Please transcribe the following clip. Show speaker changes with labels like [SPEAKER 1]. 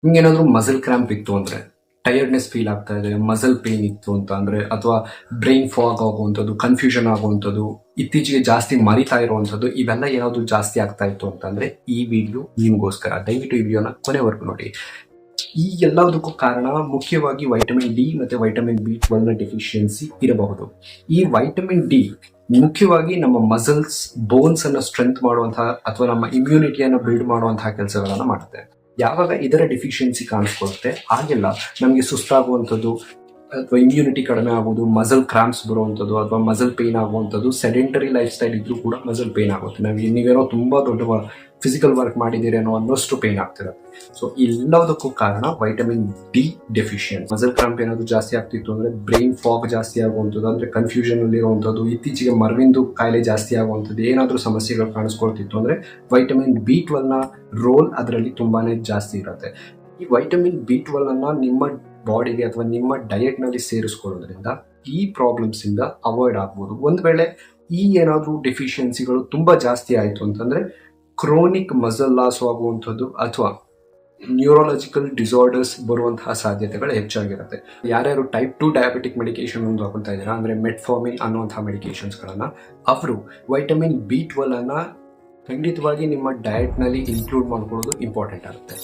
[SPEAKER 1] ನಿಮ್ಗೇನಾದ್ರೂ muscle cramp ಇತ್ತು ಅಂದ್ರೆ, tiredness feel ಆಗ್ತಾ ಇದೆ, ಮಸಲ್ ಪೇನ್ ಇತ್ತು ಅಂತ ಅಂದ್ರೆ, ಅಥವಾ ಬ್ರೈನ್ ಫಾಗ್ ಆಗುವಂಥದ್ದು, ಕನ್ಫ್ಯೂಷನ್ ಆಗುವಂಥದ್ದು, ಇತ್ತೀಚೆಗೆ ಜಾಸ್ತಿ ಮರಿತಾ ಇರುವಂಥದ್ದು, ಇವೆಲ್ಲ ಏನಾದ್ರು ಜಾಸ್ತಿ ಆಗ್ತಾ ಇತ್ತು ಅಂತಂದ್ರೆ ಈ ವಿಡಿಯೋ ನಿಮ್ಗೋಸ್ಕರ. ದಯವಿಟ್ಟು ಈ ವಿಡಿಯೋನ ಕೊನೆವರೆಗೂ ನೋಡಿ. ಈ ಎಲ್ಲದಕ್ಕೂ ಕಾರಣ ಮುಖ್ಯವಾಗಿ ವೈಟಮಿನ್ ಡಿ ಮತ್ತೆ ವೈಟಮಿನ್ ಬಿ12 ನ ಡೆಫಿಷಿಯನ್ಸಿ ಇರಬಹುದು. ಈ ವೈಟಮಿನ್ ಡಿ ಮುಖ್ಯವಾಗಿ ನಮ್ಮ ಮಸಲ್ಸ್, ಬೋನ್ಸ್ ಅನ್ನ ಸ್ಟ್ರೆಂತ್ ಮಾಡುವಂತಹ ಅಥವಾ ನಮ್ಮ ಇಮ್ಯುನಿಟಿಯನ್ನು ಬಿಲ್ಡ್ ಮಾಡುವಂತಹ ಕೆಲಸಗಳನ್ನ ಮಾಡುತ್ತೆ. ಯಾವಾಗ ಇದರ ಡೆಫಿಷಿಯನ್ಸಿ ಕಾಣಿಸ್ಕೊಳ್ಳುತ್ತೆ ಆಗೆಲ್ಲ ನಮಗೆ ಸುಸ್ತಾಗುವಂಥದ್ದು ಅಥವಾ ಇಮ್ಯುನಿಟಿ ಕಡಿಮೆ ಆಗೋದು, ಮಸಲ್ ಕ್ರಾಂಪ್ಸ್ ಬರುವಂಥದ್ದು ಅಥವಾ ಮಸಲ್ ಪೇನ್ ಆಗುವಂಥದ್ದು, ಸೆಡೆಂಟರಿ ಲೈಫ್ ಸ್ಟೈಲ್ ಇದ್ರೂ ಕೂಡ ಮಸಲ್ ಪೇನ್ ಆಗುತ್ತೆ. ನೀವೇನೋ ತುಂಬಾ ದೊಡ್ಡ ಫಿಸಿಕಲ್ ವರ್ಕ್ ಮಾಡಿದ್ದೀರಿ ಅನ್ನೋಷ್ಟು ಪೇನ್ ಆಗ್ತಿರುತ್ತೆ. ಸೊ ಎಲ್ಲದಕ್ಕೂ ಕಾರಣ vitamin D deficiency. Muscle cramp ಏನಾದ್ರು ಜಾಸ್ತಿ ಆಗ್ತಿತ್ತು ಅಂದ್ರೆ, ಬ್ರೈನ್ ಫಾಗ್ ಜಾಸ್ತಿ ಆಗುವಂಥದ್ದು ಅಂದ್ರೆ ಕನ್ಫ್ಯೂಷನ್ ಅಲ್ಲಿ ಇರುವಂಥದ್ದು, ಇತ್ತೀಚೆಗೆ ಮರವಿಂದು ಕಾಯಿಲೆ ಜಾಸ್ತಿ ಆಗುವಂಥದ್ದು, ಏನಾದರೂ ಸಮಸ್ಯೆಗಳು ಕಾಣಿಸ್ಕೊಳ್ತಿತ್ತು ಅಂದ್ರೆ ವೈಟಮಿನ್ ಬಿ12 ನ ರೋಲ್ ಅದರಲ್ಲಿ ತುಂಬಾನೇ ಜಾಸ್ತಿ ಇರುತ್ತೆ. ಈ ವೈಟಮಿನ್ ಬಿ12 ಅನ್ನ ನಿಮ್ಮ ಬಾಡಿಗೆ ಅಥವಾ ನಿಮ್ಮ ಡಯಟ್ ನಲ್ಲಿ ಸೇರಿಸ್ಕೊಳ್ಳೋದ್ರಿಂದ ಈ ಪ್ರಾಬ್ಲಮ್ಸ್ ಇಂದ ಅವಾಯ್ಡ್ ಆಗ್ಬೋದು. ಒಂದ್ ವೇಳೆ ಈ ಏನಾದ್ರೂ ಡೆಫಿಷಿಯನ್ಸಿಗಳು ತುಂಬಾ ಜಾಸ್ತಿ ಆಯಿತು ಅಂತಂದ್ರೆ ಕ್ರೋನಿಕ್ ಮಸಲ್ ಲಾಸ್ ಆಗುವಂಥದ್ದು ಅಥವಾ ನ್ಯೂರಾಲಜಿಕಲ್ ಡಿಸಾರ್ಡರ್ಸ್ ಬರುವಂತಹ ಸಾಧ್ಯತೆಗಳು ಹೆಚ್ಚಾಗಿರುತ್ತೆ. ಯಾರ್ಯಾರು ಟೈಪ್ 2 ಡಯಾಬಿಟಿಕ್ ಮೆಡಿಕೇಶನ್ ಒಂದು ಹಾಕೊಳ್ತಾ ಇದ್ದೀರಾ ಅಂದ್ರೆ ಮೆಟ್ಫಾರ್ಮಿನ್ ಅನ್ನುವಂತಹ ಮೆಡಿಕೇಶನ್ಸ್ಗಳನ್ನ, ಅವರು ವೈಟಮಿನ್ ಬಿ12 ಅನ್ನ ಖಂಡಿತವಾಗಿ ನಿಮ್ಮ ಡಯಟ್ ನಲ್ಲಿ ಇನ್ಕ್ಲೂಡ್ ಮಾಡ್ಕೊಳ್ಳೋದು ಇಂಪಾರ್ಟೆಂಟ್ ಆಗುತ್ತೆ.